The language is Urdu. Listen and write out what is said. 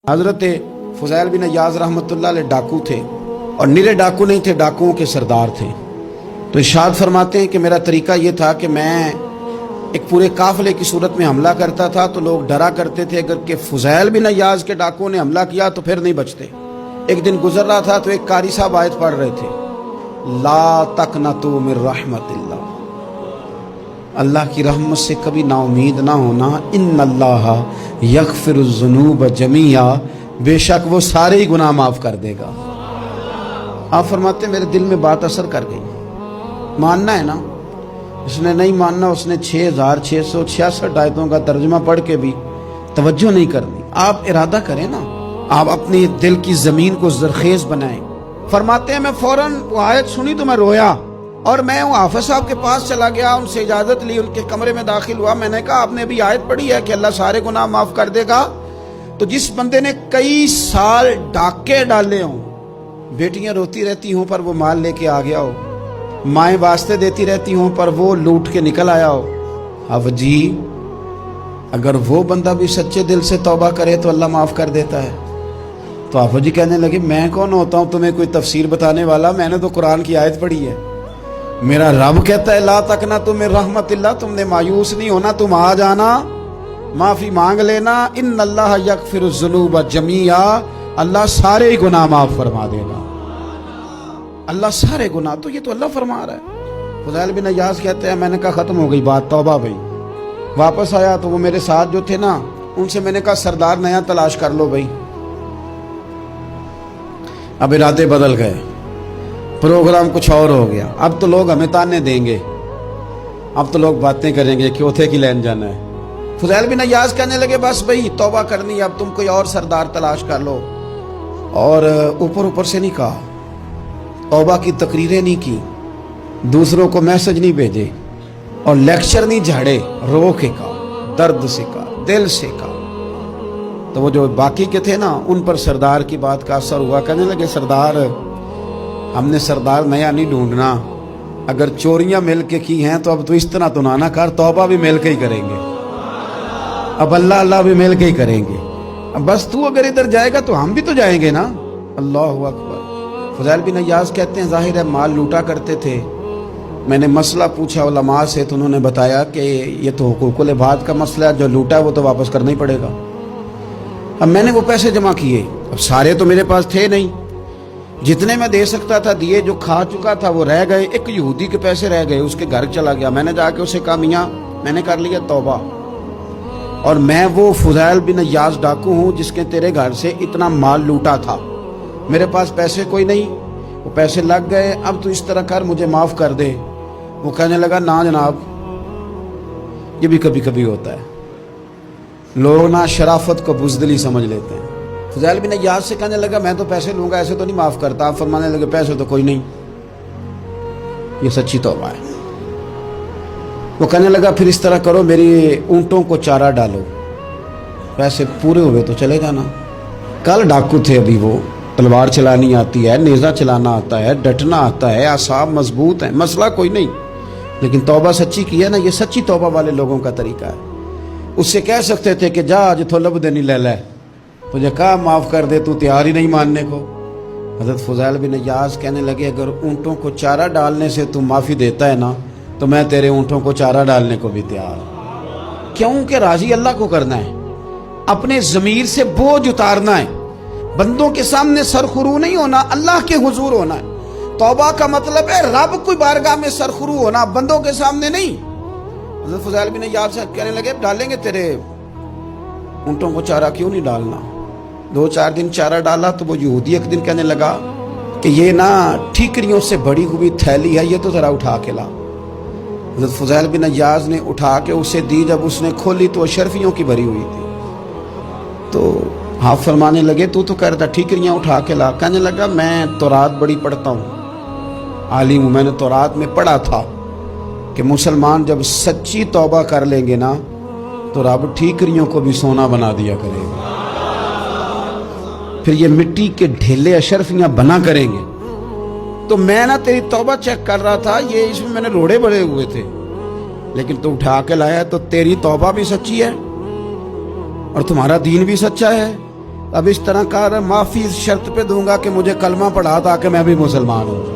حضرت فضیل بن عیاض رحمۃ اللہ علیہ ڈاکو تھے، اور نرے ڈاکو نہیں تھے، ڈاکوؤں کے سردار تھے۔ تو ارشاد فرماتے ہیں کہ میرا طریقہ یہ تھا کہ میں ایک پورے قافلے کی صورت میں حملہ کرتا تھا تو لوگ ڈرا کرتے تھے اگر کہ فضیل بن عیاض کے ڈاکوؤں نے حملہ کیا تو پھر نہیں بچتے۔ ایک دن گزر رہا تھا تو ایک قاری صاحب آیت پڑھ رہے تھے، لا تقنطوا من رحمت اللہ، اللہ کی رحمت سے کبھی نا امید نہ ہونا، ان اللہ یغفر الذنوب جمیعا، بے شک وہ سارے ہی گناہ معاف کر دے گا۔ آپ فرماتے میرے دل میں بات اثر کر گئی، ماننا ہے نا۔ اس نے نہیں ماننا، اس نے 6666 آیتوں کا ترجمہ پڑھ کے بھی توجہ نہیں کرنی۔ آپ ارادہ کریں نا، آپ اپنی دل کی زمین کو زرخیز بنائیں۔ فرماتے ہیں میں فوراً وہ آیت سنی تو میں رویا، اور میں وہ حافظ صاحب کے پاس چلا گیا، ان سے اجازت لی، ان کے کمرے میں داخل ہوا۔ میں نے کہا آپ نے ابھی آیت پڑھی ہے کہ اللہ سارے گناہ معاف کر دے گا؟ تو جس بندے نے کئی سال ڈاکے ڈالے ہوں، بیٹیاں روتی رہتی ہوں پر وہ مال لے کے آ گیا ہو، مائیں واسطے دیتی رہتی ہوں پر وہ لوٹ کے نکل آیا ہو، اب جی اگر وہ بندہ بھی سچے دل سے توبہ کرے تو اللہ معاف کر دیتا ہے۔ تو آپ جی کہنے لگے میں کون ہوتا ہوں تمہیں کوئی تفسیر بتانے والا، میں نے تو قرآن کی آیت پڑھی ہے، میرا رب کہتا ہے لا تقنطوا من رحمت اللہ، تم نے مایوس نہیں ہونا، تم آ جانا، معافی مانگ لینا، ان اللہ یغفر الذنوب جمیعا، اللہ سارے ہی گناہ معاف فرما دے گا، اللہ سارے گناہ۔ تو یہ تو اللہ فرما رہا ہے۔ فضیل بن عیاض کہتے ہیں میں نے کہا ختم ہو گئی بات، توبہ بھائی۔ واپس آیا تو وہ میرے ساتھ جو تھے نا، ان سے میں نے کہا سردار نیا تلاش کر لو بھائی۔ اب ارادے بدل گئے، پروگرام کچھ اور ہو گیا۔ اب تو لوگ ہمیں تانے دیں گے، اب تو لوگ باتیں کریں گے کہ اوتھے کی لین جانا ہے۔ فضیل بن عیاض کہنے لگے بس بھئی توبہ کرنی ہے، اب تم کوئی اور سردار تلاش کر لو۔ اور اوپر سے نہیں کہا، توبہ کی تقریریں نہیں کی، دوسروں کو میسج نہیں بھیجے، اور لیکچر نہیں جھاڑے، رو کے کہا، درد سے کہا، دل سے کہا۔ تو وہ جو باقی کے تھے نا، ان پر سردار کی بات کا اثر ہوا۔ کہنے لگے سردار ہم نے سردار نیا نہیں ڈھونڈنا، اگر چوریاں مل کے کی ہیں تو اب تو اس طرح تو نہ کر، توبہ بھی مل کے ہی کریں گے، اب اللہ بھی مل کے ہی کریں گے، اب بس تو اگر ادھر جائے گا تو ہم بھی تو جائیں گے نا۔ اللہ اکبر۔ فضیل بن عیاض کہتے ہیں ظاہر ہے مال لوٹا کرتے تھے، میں نے مسئلہ پوچھا علماء سے تو انہوں نے بتایا کہ یہ تو حقوق العباد کا مسئلہ ہے، جو لوٹا ہے وہ تو واپس کرنا ہی پڑے گا۔ اب میں نے وہ پیسے جمع کیے، اب سارے تو میرے پاس تھے نہیں، جتنے میں دے سکتا تھا دیے، جو کھا چکا تھا وہ رہ گئے۔ ایک یہودی کے پیسے رہ گئے، اس کے گھر چلا گیا، میں نے جا کے اسے کہا میاں میں نے کر لیا توبہ، اور میں وہ فضیل بن عیاض ڈاکو ہوں جس کے تیرے گھر سے اتنا مال لوٹا تھا، میرے پاس پیسے کوئی نہیں، وہ پیسے لگ گئے، اب تو اس طرح کر مجھے معاف کر دے۔ وہ کہنے لگا نا جناب، یہ بھی کبھی کبھی ہوتا ہے، لوگ نا شرافت کو بزدلی سمجھ لیتے ہیں۔ فضیل بن عیاض سے کہنے لگا میں تو پیسے لوں گا، ایسے تو نہیں معاف کرتا۔ آپ فرمانے لگے پیسے تو کوئی نہیں، یہ سچی توبہ ہے۔ وہ کہنے لگا پھر اس طرح کرو، میری اونٹوں کو چارہ ڈالو، پیسے پورے ہوئے تو چلے جانا۔ کل ڈاکو تھے، ابھی وہ تلوار چلانی آتی ہے، نیزہ چلانا آتا ہے، ڈٹنا آتا ہے، اعصاب مضبوط ہیں، مسئلہ کوئی نہیں، لیکن توبہ سچی کی ہے نا، یہ سچی توبہ والے لوگوں کا طریقہ ہے۔ اس سے کہہ سکتے تھے کہ جا آج تو لب دینی لے لے، تجھے کہا معاف کر دے، تو تیار ہی نہیں ماننے کو۔ حضرت فضیل بن عیاض کہنے لگے اگر اونٹوں کو چارہ ڈالنے سے تو معافی دیتا ہے نا، تو میں تیرے اونٹوں کو چارہ ڈالنے کو بھی تیار ہوں۔ کیوں کہ راضی اللہ کو کرنا ہے، اپنے ضمیر سے بوجھ اتارنا ہے، بندوں کے سامنے سرخرو نہیں ہونا، اللہ کے حضور ہونا ہے۔ توبہ کا مطلب ہے رب کی بارگاہ میں سرخرو ہونا، بندوں کے سامنے نہیں۔ حضرت فضیل بن عیاض سے کہنے لگے ڈالیں گے تیرے اونٹوں کو چارہ، کیوں نہیں ڈالنا۔ 2-4 دن چارہ ڈالا تو وہ یہودی ایک دن کہنے لگا کہ یہ نا ٹھیکریوں سے بڑی ہوئی تھیلی ہے، یہ تو ذرا اٹھا کے لا۔ حضرت فضیل بن عیاض نے اٹھا کے اسے دی، جب اس نے کھولی تو اشرفیوں کی بھری ہوئی تھی۔ تو آپ فرمانے لگے تو کہہ رہا تھا ٹھیکریاں اٹھا کے لا۔ کہنے لگا میں تورات بڑی پڑھتا ہوں، عالم ہوں، میں نے تورات میں پڑھا تھا کہ مسلمان جب سچی توبہ کر لیں گے نا تو رب ٹھیکریوں کو بھی سونا بنا دیا کرے گا، پھر یہ مٹی کے ڈھیلے اشرفیاں بنا کریں گے۔ تو میں نا تیری توبہ چیک کر رہا تھا، یہ اس میں نے روڑے بڑے ہوئے تھے، لیکن تو اٹھا کے لایا، تو تیری توبہ بھی سچی ہے اور تمہارا دین بھی سچا ہے، اب اس طرح کہا رہا معافی اس شرط پہ دوں گا کہ مجھے کلمہ پڑھا تاکہ میں بھی مسلمان ہوں.